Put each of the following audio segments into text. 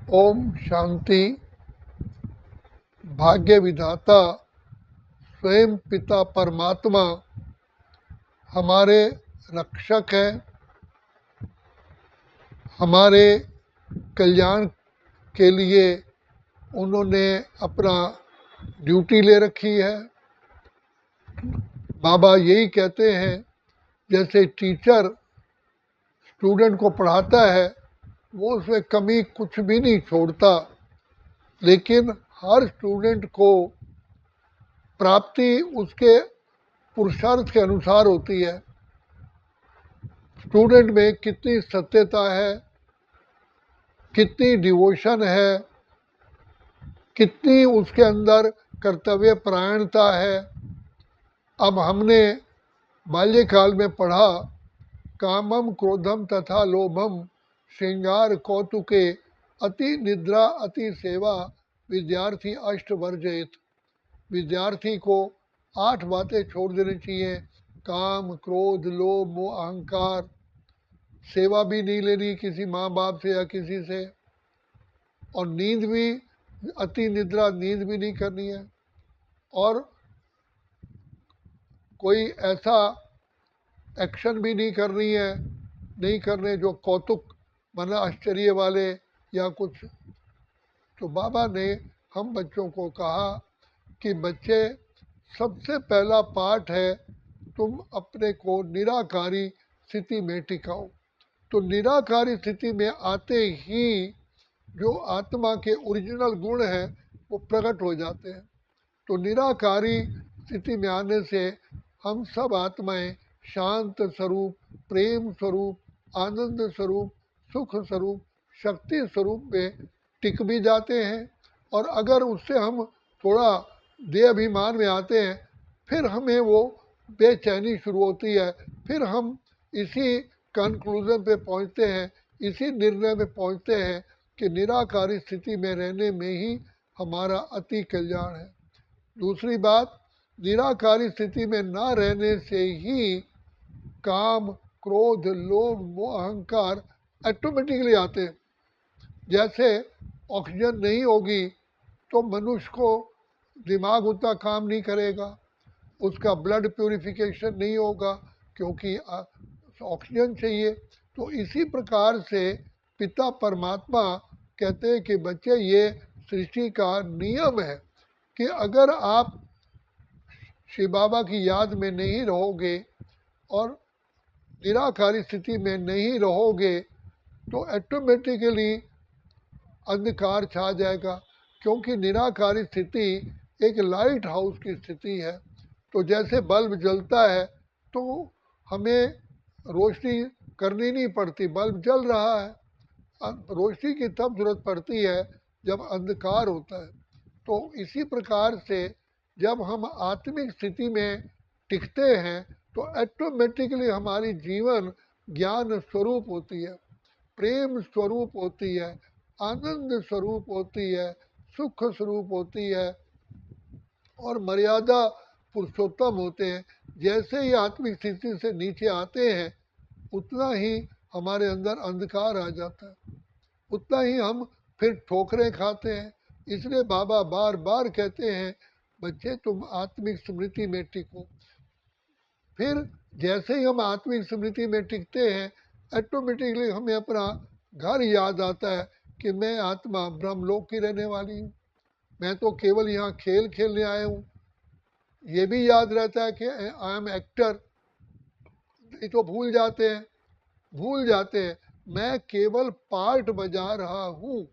ओम शांति। भाग्य विधाता स्वयं पिता परमात्मा हमारे रक्षक है, हमारे कल्याण के लिए उन्होंने अपना ड्यूटी ले रखी है। बाबा यही कहते हैं, जैसे टीचर स्टूडेंट को पढ़ाता है वो उसमें कमी कुछ भी नहीं छोड़ता, लेकिन हर स्टूडेंट को प्राप्ति उसके पुरुषार्थ के अनुसार होती है। स्टूडेंट में कितनी सत्यता है, कितनी डिवोशन है, कितनी उसके अंदर कर्तव्य परायणता है। अब हमने बाल्यकाल में पढ़ा, कामम क्रोधम तथा लोभम श्रृंगार कौतुके अति निद्रा अति सेवा विद्यार्थी अष्ट वर्जयित। विद्यार्थी को 8 बातें छोड़ देनी चाहिए। काम, क्रोध, लोभ, मोह, अहंकार। सेवा भी नहीं लेनी किसी माँ बाप से या किसी से, और नींद भी, अति निद्रा, नींद भी नहीं करनी है। और कोई ऐसा एक्शन भी नहीं करनी है, नहीं करने जो कौतुक माना आश्चर्य वाले या कुछ। तो बाबा ने हम बच्चों को कहा कि बच्चे, सबसे पहला पाठ है तुम अपने को निराकारी स्थिति में टिकाओ। तो निराकारी स्थिति में आते ही जो आत्मा के ओरिजिनल गुण हैं वो प्रकट हो जाते हैं। तो निराकारी स्थिति में आने से हम सब आत्माएं शांत स्वरूप, प्रेम स्वरूप, आनंद स्वरूप, सुख स्वरूप, शक्ति स्वरूप में टिक भी जाते हैं। और अगर उससे हम थोड़ा देह अभिमान में आते हैं, फिर हमें वो बेचैनी शुरू होती है। फिर हम इसी कंक्लूजन पे पहुंचते हैं, इसी निर्णय में पहुंचते हैं कि निराकारी स्थिति में रहने में ही हमारा अति कल्याण है। दूसरी बात, निराकारी स्थिति में ना रहने से ही काम, क्रोध, लोभ, मोह, अहंकार ऑटोमेटिकली आते हैं। जैसे ऑक्सीजन नहीं होगी तो मनुष्य को दिमाग उतना काम नहीं करेगा, उसका ब्लड प्यूरिफिकेशन नहीं होगा, क्योंकि ऑक्सीजन चाहिए। तो इसी प्रकार से पिता परमात्मा कहते हैं कि बच्चे, ये सृष्टि का नियम है कि अगर आप शिव बाबा की याद में नहीं रहोगे और निराकारी स्थिति में नहीं रहोगे तो ऑटोमेटिकली अंधकार छा जाएगा। क्योंकि निराकारी स्थिति एक लाइट हाउस की स्थिति है। तो जैसे बल्ब जलता है तो हमें रोशनी करनी नहीं पड़ती, बल्ब जल रहा है। रोशनी की तब जरूरत पड़ती है जब अंधकार होता है। तो इसी प्रकार से जब हम आत्मिक स्थिति में टिकते हैं तो ऑटोमेटिकली हमारी जीवन ज्ञान स्वरूप होती है, प्रेम स्वरूप होती है, आनंद स्वरूप होती है, सुख स्वरूप होती है और मर्यादा पुरुषोत्तम होते हैं। जैसे ही आत्मिक स्थिति से नीचे आते हैं उतना ही हमारे अंदर अंधकार आ जाता है, उतना ही हम फिर ठोकरें खाते हैं। इसलिए बाबा बार बार कहते हैं, बच्चे तुम आत्मिक स्मृति में टिको। फिर जैसे ही हम आत्मिक स्मृति में टिकते हैं ऑटोमेटिकली हमें अपना घर याद आता है कि मैं आत्मा ब्रह्मलोक की रहने वाली हूँ, मैं तो केवल यहाँ खेल खेलने आया हूँ। ये भी याद रहता है कि आई एम एक्टर। ये तो भूल जाते हैं मैं केवल पार्ट बजा रहा हूँ।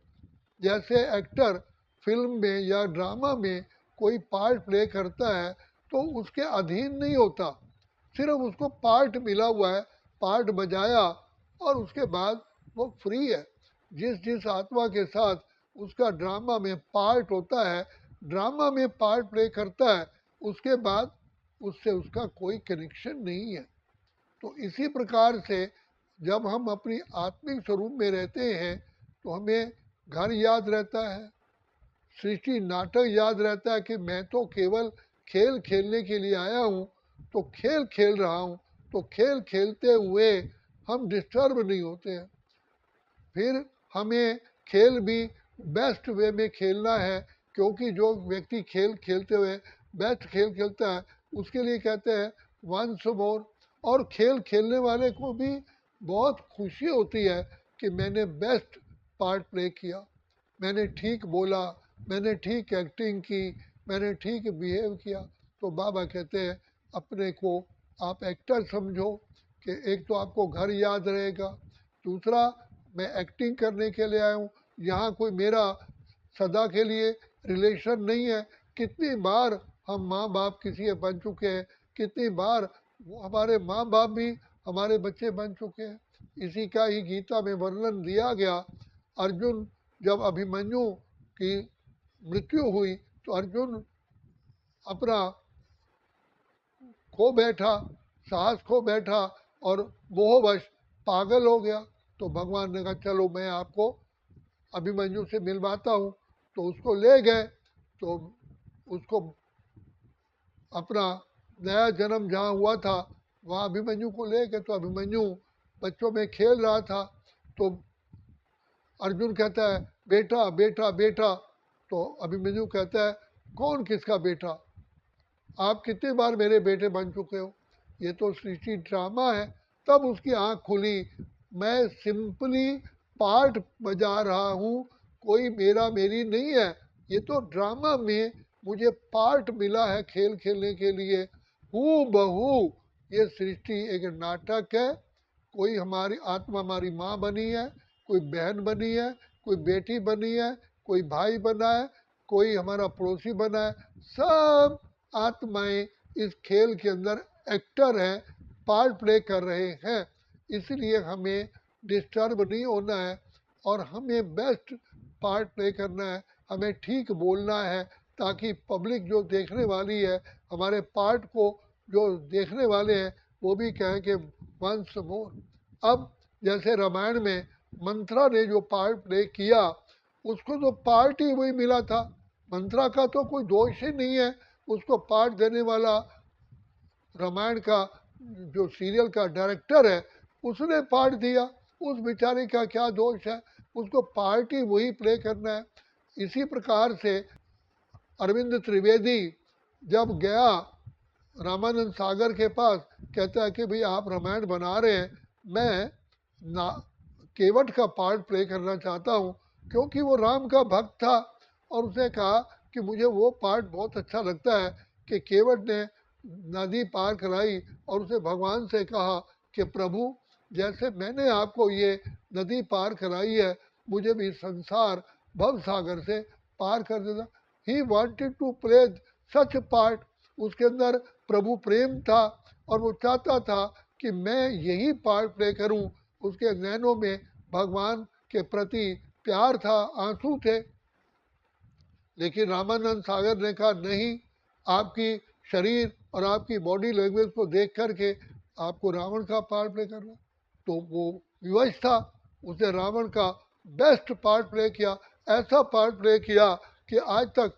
जैसे एक्टर फिल्म में या ड्रामा में कोई पार्ट प्ले करता है तो उसके अधीन नहीं होता, सिर्फ उसको पार्ट मिला हुआ है, पार्ट बजाया और उसके बाद वो फ्री है। जिस जिस आत्मा के साथ उसका ड्रामा में पार्ट होता है, ड्रामा में पार्ट प्ले करता है, उसके बाद उससे उसका कोई कनेक्शन नहीं है। तो इसी प्रकार से जब हम अपनी आत्मिक स्वरूप में रहते हैं तो हमें घर याद रहता है, सृष्टि नाटक याद रहता है कि मैं तो केवल खेल खेलने के लिए आया हूँ, तो खेल खेल रहा हूँ। तो खेल खेलते हुए हम डिस्टर्ब नहीं होते हैं। फिर हमें खेल भी बेस्ट वे में खेलना है, क्योंकि जो व्यक्ति खेल खेलते हुए बेस्ट खेल खेलता है उसके लिए कहते हैं वंस मोर। और खेल खेलने वाले को भी बहुत खुशी होती है कि मैंने बेस्ट पार्ट प्ले किया, मैंने ठीक बोला, मैंने ठीक एक्टिंग की, मैंने ठीक बिहेव किया। तो बाबा कहते हैं अपने को आप एक्टर समझो कि एक तो आपको घर याद रहेगा, दूसरा मैं एक्टिंग करने के लिए आया हूँ, यहाँ कोई मेरा सदा के लिए रिलेशन नहीं है। कितनी बार हम माँ बाप किसी के बन चुके हैं, कितनी बार वो हमारे माँ बाप भी हमारे बच्चे बन चुके हैं। इसी का ही गीता में वर्णन दिया गया। अर्जुन जब अभिमन्यु की मृत्यु हुई तो अर्जुन अपना खो बैठा, साहस खो बैठा और मोहवश पागल हो गया। तो भगवान ने कहा चलो मैं आपको अभिमन्यु से मिलवाता हूँ। तो उसको ले गए, तो उसको अपना नया जन्म जहाँ हुआ था वहाँ अभिमन्यु को ले गए। तो अभिमन्यु बच्चों में खेल रहा था। तो अर्जुन कहता है बेटा बेटा बेटा। तो अभिमन्यु कहता है कौन किसका बेटा, आप कितनी बार मेरे बेटे बन चुके हो, ये तो सृष्टि ड्रामा है। तब उसकी आंख खुली, मैं सिंपली पार्ट बजा रहा हूँ, कोई मेरा मेरी नहीं है, ये तो ड्रामा में मुझे पार्ट मिला है खेल खेलने के लिए। हूँ बहू ये सृष्टि एक नाटक है, कोई हमारी आत्मा हमारी माँ बनी है, कोई बहन बनी है, कोई बेटी बनी है, कोई भाई बना है, कोई हमारा पड़ोसी बना है। सब आत्माएं इस खेल के अंदर एक्टर हैं, पार्ट प्ले कर रहे हैं। इसलिए हमें डिस्टर्ब नहीं होना है और हमें बेस्ट पार्ट प्ले करना है, हमें ठीक बोलना है, ताकि पब्लिक जो देखने वाली है हमारे पार्ट को जो देखने वाले हैं वो भी कहें कि वंस मोर। अब जैसे रामायण में मंत्रा ने जो पार्ट प्ले किया उसको तो पार्ट ही वही मिला था, मंत्रा का तो कोई दोष ही नहीं है। उसको पार्ट देने वाला रामायण का जो सीरियल का डायरेक्टर है उसने पार्ट दिया, उस बेचारे का क्या दोष है, उसको पार्ट ही वही प्ले करना है। इसी प्रकार से अरविंद त्रिवेदी जब गया रामानंद सागर के पास, कहता है कि भाई आप रामायण बना रहे हैं, मैं ना केवट का पार्ट प्ले करना चाहता हूँ, क्योंकि वो राम का भक्त था। और उसने कहा कि मुझे वो पार्ट बहुत अच्छा लगता है कि केवट ने नदी पार कराई और उसे भगवान से कहा कि प्रभु जैसे मैंने आपको ये नदी पार कराई है, मुझे भी संसार भव सागर से पार कर देना। He wanted to play such part, उसके अंदर प्रभु प्रेम था और वो चाहता था कि मैं यही पार्ट प्ले करूं। उसके नैनों में भगवान के प्रति प्यार था, आंसू थे। लेकिन रामानंद सागर ने कहा नहीं, आपकी शरीर और आपकी बॉडी लैंग्वेज को देख करके आपको रावण का पार्ट प्ले करना। तो वो विवश था, उसने रावण का बेस्ट पार्ट प्ले किया, ऐसा पार्ट प्ले किया कि आज तक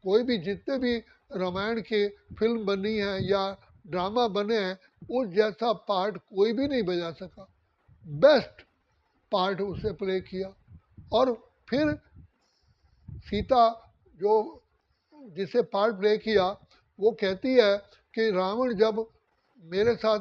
कोई भी जितने भी रामायण की फिल्म बनी है या ड्रामा बने हैं उस जैसा पार्ट कोई भी नहीं बजा सका। बेस्ट पार्ट उसे प्ले किया। और फिर सीता जो जिसे पार्ट प्ले किया वो कहती है कि रावण जब मेरे साथ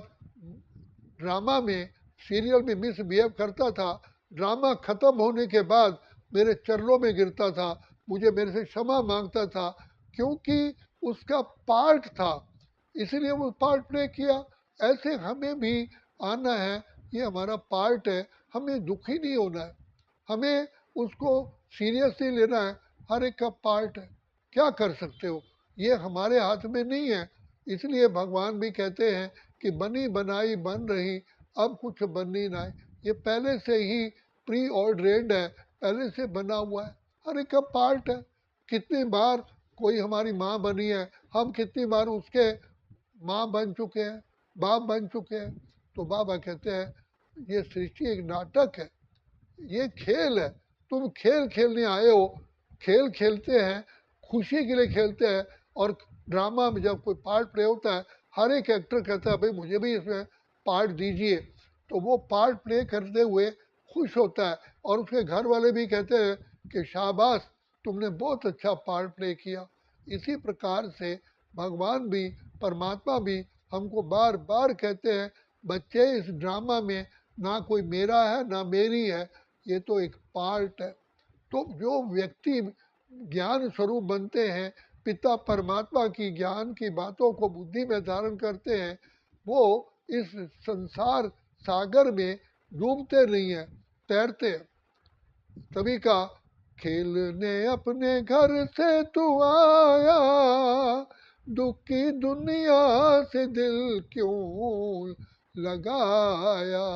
ड्रामा में सीरियल में मिसबिहेव करता था, ड्रामा ख़त्म होने के बाद मेरे चरणों में गिरता था, मुझे मेरे से क्षमा मांगता था, क्योंकि उसका पार्ट था, इसलिए वो पार्ट प्ले किया। ऐसे हमें भी आना है, ये हमारा पार्ट है, हमें दुखी नहीं होना है, हमें उसको सीरियसली लेना है। हर एक का पार्ट है, क्या कर सकते हो, ये हमारे हाथ में नहीं है। इसलिए भगवान भी कहते हैं कि बनी बनाई बन रही, अब कुछ बननी ना है। ये पहले से ही प्री ऑर्डरेड है, पहले से बना हुआ है, हर एक का पार्ट है। कितनी बार कोई हमारी माँ बनी है, हम कितनी बार उसके माँ बन चुके हैं, बाप बन चुके हैं। तो बाबा कहते हैं ये सृष्टि एक नाटक है, ये खेल है, तुम खेल खेलने आए हो, खेल खेलते हैं, खुशी के लिए खेलते हैं। और ड्रामा में जब कोई पार्ट प्ले होता है हर एक एक्टर कहता है भाई मुझे भी इसमें पार्ट दीजिए, तो वो पार्ट प्ले करते हुए खुश होता है। और उसके घर वाले भी कहते हैं कि शाबाश, तुमने बहुत अच्छा पार्ट प्ले किया। इसी प्रकार से भगवान भी, परमात्मा भी हमको बार बार कहते हैं, बच्चे इस ड्रामा में ना कोई मेरा है ना मेरी है, ये तो एक पार्ट है। तो जो व्यक्ति ज्ञान स्वरूप बनते हैं, पिता परमात्मा की ज्ञान की बातों को बुद्धि में धारण करते हैं, वो इस संसार सागर में डूबते नहीं हैं, तैरते हैं। तभी का खेलने अपने घर से तू आया, दुख की दुनिया से दिल क्यों लगाया।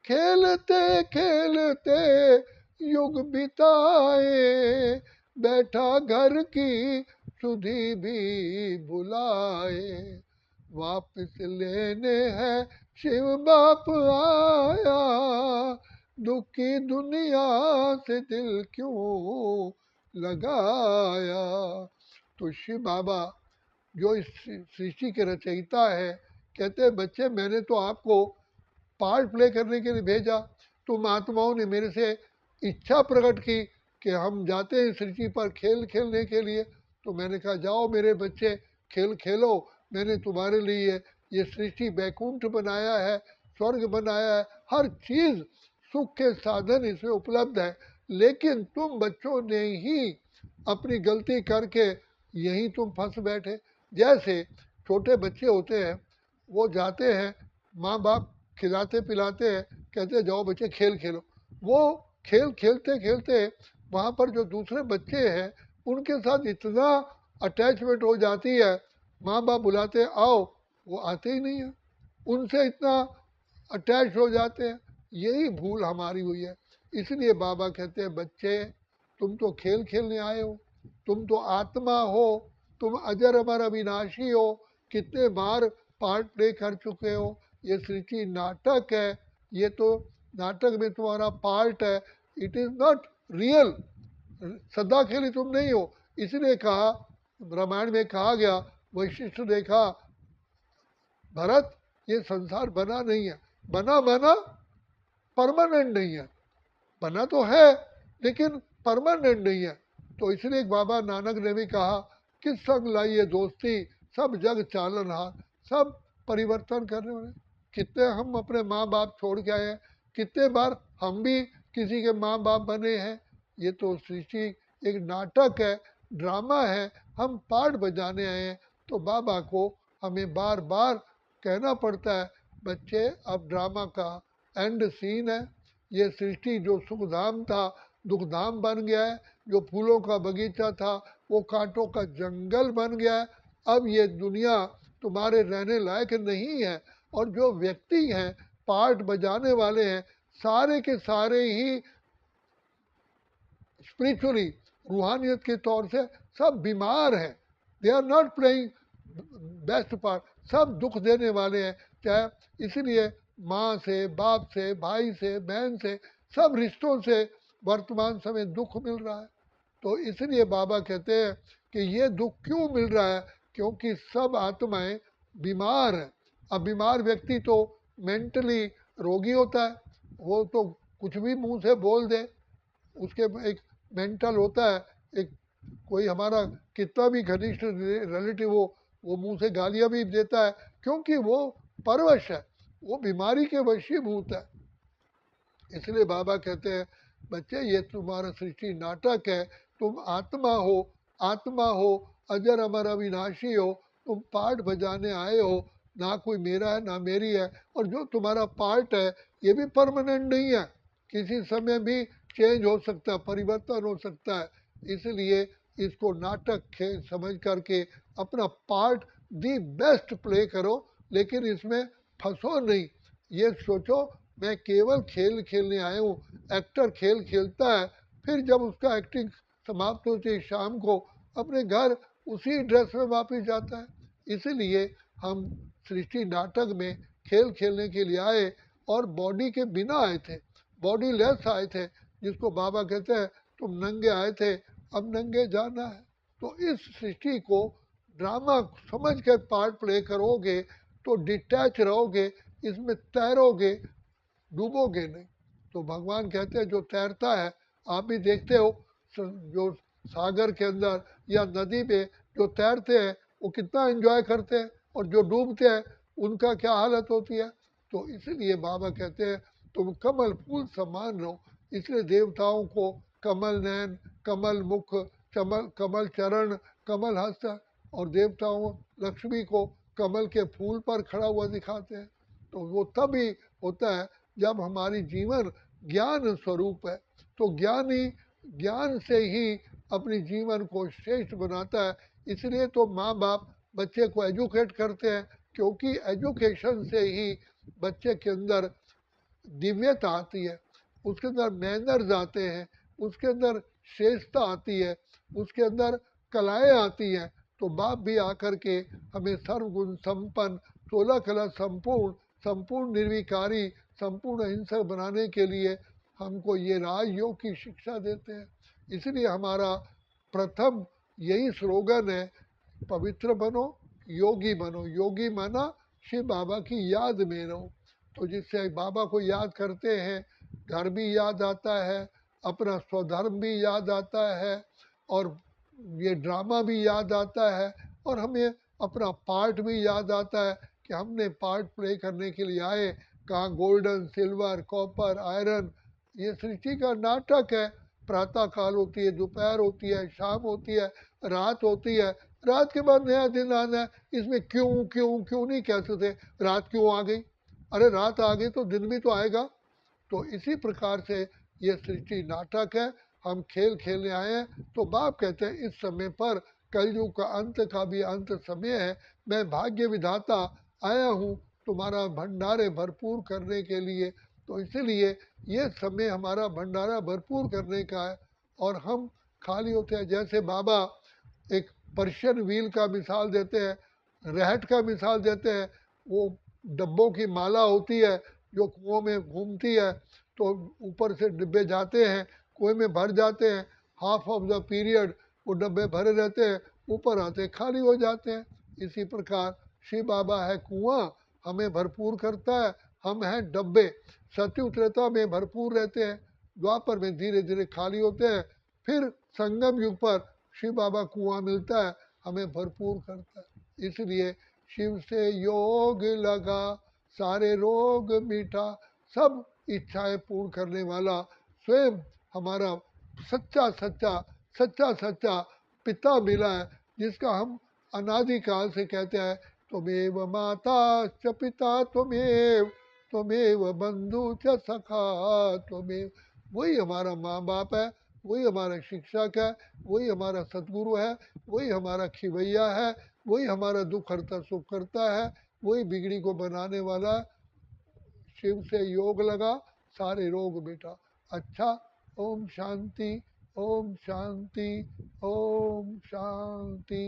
खेलते खेलते युग बिताए, बैठा घर की सुधि भी बुलाए। वापस लेने हैं शिव बाप आया, दुख की दुनिया से दिल क्यों लगाया। तो शिव बाबा जो इस सृष्टि के रचयिता है, कहते हैं बच्चे मैंने तो आपको पार्ट प्ले करने के लिए भेजा, तुम आत्माओं ने मेरे से इच्छा प्रकट की कि हम जाते हैं सृष्टि पर खेल खेलने के लिए। तो मैंने कहा जाओ मेरे बच्चे, खेल खेलो। मैंने तुम्हारे लिए ये सृष्टि बैकुंठ बनाया है, स्वर्ग बनाया है, हर चीज़ सुख के साधन इसमें उपलब्ध है। लेकिन तुम बच्चों ने ही अपनी गलती करके यहीं तुम फंस बैठे। जैसे छोटे बच्चे होते हैं, वो जाते हैं, माँ बाप खिलाते पिलाते हैं, कहते हैं जाओ बच्चे खेल खेलो। वो खेल खेलते खेलते वहाँ पर जो दूसरे बच्चे हैं उनके साथ इतना अटैचमेंट हो जाती है, माँ बाप बुलाते हैं आओ, वो आते ही नहीं है, उनसे इतना अटैच हो जाते हैं। यही भूल हमारी हुई है। इसलिए बाबा कहते हैं बच्चे, तुम तो खेल खेलने आए हो, तुम तो आत्मा हो, तुम अजर अमर अविनाशी हो, कितने बार पार्ट प्ले कर चुके हो। ये सृष्टि नाटक है, ये तो नाटक में तुम्हारा पार्ट है, इट इज़ नॉट रियल। सदा के लिए तुम नहीं हो। इसलिए कहा, रामायण में कहा गया, वशिष्ठ ने कहा भरत ये संसार बना नहीं है, बना बना परमानेंट नहीं है, बना तो है लेकिन परमानेंट नहीं है। तो इसलिए बाबा नानक ने भी कहा, किस संग लाइए दोस्ती, सब जग चालनहार। सब परिवर्तन करने वाले। कितने हम अपने माँ बाप छोड़ के आए हैं, कितने बार हम भी किसी के माँ बाप बने हैं। ये तो सृष्टि एक नाटक है, ड्रामा है, हम पार्ट बजाने आए हैं। तो बाबा को हमें बार बार कहना पड़ता है, बच्चे अब ड्रामा का एंड सीन है। ये सृष्टि जो सुखधाम था दुखधाम बन गया है, जो फूलों का बगीचा था वो कांटों का जंगल बन गया है। अब ये दुनिया तुम्हारे रहने लायक नहीं है। और जो व्यक्ति हैं पार्ट बजाने वाले हैं, सारे के सारे ही स्पिरिचुअली, रूहानियत के तौर से सब बीमार हैं। They are not playing best part, सब दुख देने वाले हैं। चाहे इसलिए माँ से, बाप से, भाई से, बहन से, सब रिश्तों से वर्तमान समय दुख मिल रहा है। तो इसलिए बाबा कहते हैं कि ये दुख क्यों मिल रहा है, क्योंकि सब आत्माएं बीमार हैं। अब बीमार व्यक्ति तो मेंटली रोगी होता है, वो तो कुछ भी मुंह से बोल दे, उसके एक मेंटल होता है। एक कोई हमारा कितना भी घनिष्ठ रिलेटिव हो, वो मुंह से गालियां भी देता है, क्योंकि वो परवश है, वो बीमारी के वशीभूत है। इसलिए बाबा कहते हैं बच्चे ये तुम्हारा सृष्टि नाटक है, तुम आत्मा हो, आत्मा हो, अजर अमर अविनाशी हो, तुम पार्ट बजाने आए हो, ना कोई मेरा है ना मेरी है। और जो तुम्हारा पार्ट है ये भी परमानेंट नहीं है, किसी समय भी चेंज हो सकता है, परिवर्तन हो सकता है। इसलिए इसको नाटक समझ करके अपना पार्ट दी बेस्ट प्ले करो, लेकिन इसमें फंसो नहीं। ये सोचो मैं केवल खेल खेलने आया हूँ। एक्टर खेल खेलता है, फिर जब उसका एक्टिंग समाप्त होती है शाम को अपने घर उसी ड्रेस में वापस जाता है। इसीलिए हम सृष्टि नाटक में खेल खेलने के लिए आए और बॉडी के बिना आए थे, बॉडी लेस आए थे, जिसको बाबा कहते हैं तुम नंगे आए थे, अब नंगे जाना है। तो इस सृष्टि को ड्रामा समझ कर पार्ट प्ले करोगे तो डिटैच रहोगे, इसमें तैरोगे, डूबोगे नहीं। तो भगवान कहते हैं जो तैरता है आप भी देखते हो जो सागर के अंदर या नदी में जो तैरते हैं वो कितना एंजॉय करते हैं, और जो डूबते हैं उनका क्या हालत होती है। तो इसलिए बाबा कहते हैं तुम कमल फूल समान रहो। इसलिए देवताओं को कमल नयन, कमल मुख, कमल कमल चरण, कमल हस्त, और देवताओं लक्ष्मी को कमल के फूल पर खड़ा हुआ दिखाते हैं। तो वो तभी होता है जब हमारी जीवन ज्ञान स्वरूप है। तो ज्ञानी ज्ञान से ही अपनी जीवन को श्रेष्ठ बनाता है। इसलिए तो माँ बाप बच्चे को एजुकेट करते हैं, क्योंकि एजुकेशन से ही बच्चे के अंदर दिव्यता आती है, उसके अंदर मैनर्स आते हैं, उसके अंदर श्रेष्ठता आती है, उसके अंदर कलाएं आती हैं। तो बाप भी आकर के हमें सर्वगुण संपन्न, 16 कला संपूर्ण, संपूर्ण निर्विकारी, संपूर्ण अहिंसक बनाने के लिए हमको ये राजयोग की शिक्षा देते हैं। इसलिए हमारा प्रथम यही स्लोगन है, पवित्र बनो, योगी बनो। योगी माना शिव बाबा की याद में रहो। तो जिससे बाबा को याद करते हैं, घर भी याद आता है, अपना स्वधर्म भी याद आता है, और ये ड्रामा भी याद आता है, और हमें अपना पार्ट भी याद आता है कि हमने पार्ट प्ले करने के लिए आए। कहाँ गोल्डन, सिल्वर, कॉपर, आयरन, ये सृष्टि का नाटक है। प्रातः काल होती है, दोपहर होती है, शाम होती है, रात होती है। रात के बाद नया दिन आना है। इसमें क्यों क्यों क्यों नहीं कह सकते, रात क्यों आ गई, अरे रात आ गई तो दिन भी तो आएगा। तो इसी प्रकार से ये सृष्टि नाटक है, हम खेल खेलने आए हैं। तो बाप कहते हैं इस समय पर कलयुग का अंत का भी अंत समय है, मैं भाग्य विधाता आया हूँ तुम्हारा भंडारे भरपूर करने के लिए। तो इसीलिए ये समय हमारा भंडारा भरपूर करने का है, और हम खाली होते हैं। जैसे बाबा एक पर्शियन व्हील का मिसाल देते हैं, रहट का मिसाल देते हैं। वो डब्बों की माला होती है जो कुओं में घूमती है, तो ऊपर से डिब्बे जाते हैं, कुएं में भर जाते हैं, हाफ ऑफ द पीरियड वो डब्बे भरे रहते हैं, ऊपर आते खाली हो जाते हैं। इसी प्रकार शिव बाबा है कुआं, हमें भरपूर करता है, हम हैं डब्बे। सत्यु त्रेता में भरपूर रहते हैं, द्वापर में धीरे धीरे खाली होते हैं, फिर संगम युग पर शिव बाबा कुआं मिलता है, हमें भरपूर करता है। इसलिए शिव से योग लगा, सारे रोग मिटा, सब इच्छाएं पूर्ण करने वाला स्वयं हमारा सच्चा सच्चा सच्चा सच्चा पिता मिला है, जिसका हम अनादिकाल से कहते हैं त्वमेव माता च पिता त्वमेव, त्वमेव बंधु च सखा त्वमेव। वही हमारा माँ बाप है, वही हमारा शिक्षक है, वही हमारा सदगुरु है, वही हमारा खिवैया है, वही हमारा दुख हरता सुख करता है, वही बिगड़ी को बनाने वाला। शिव से योग लगा, सारे रोग मिटा। अच्छा, ओम शांति, ओम शांति, ओम शांति।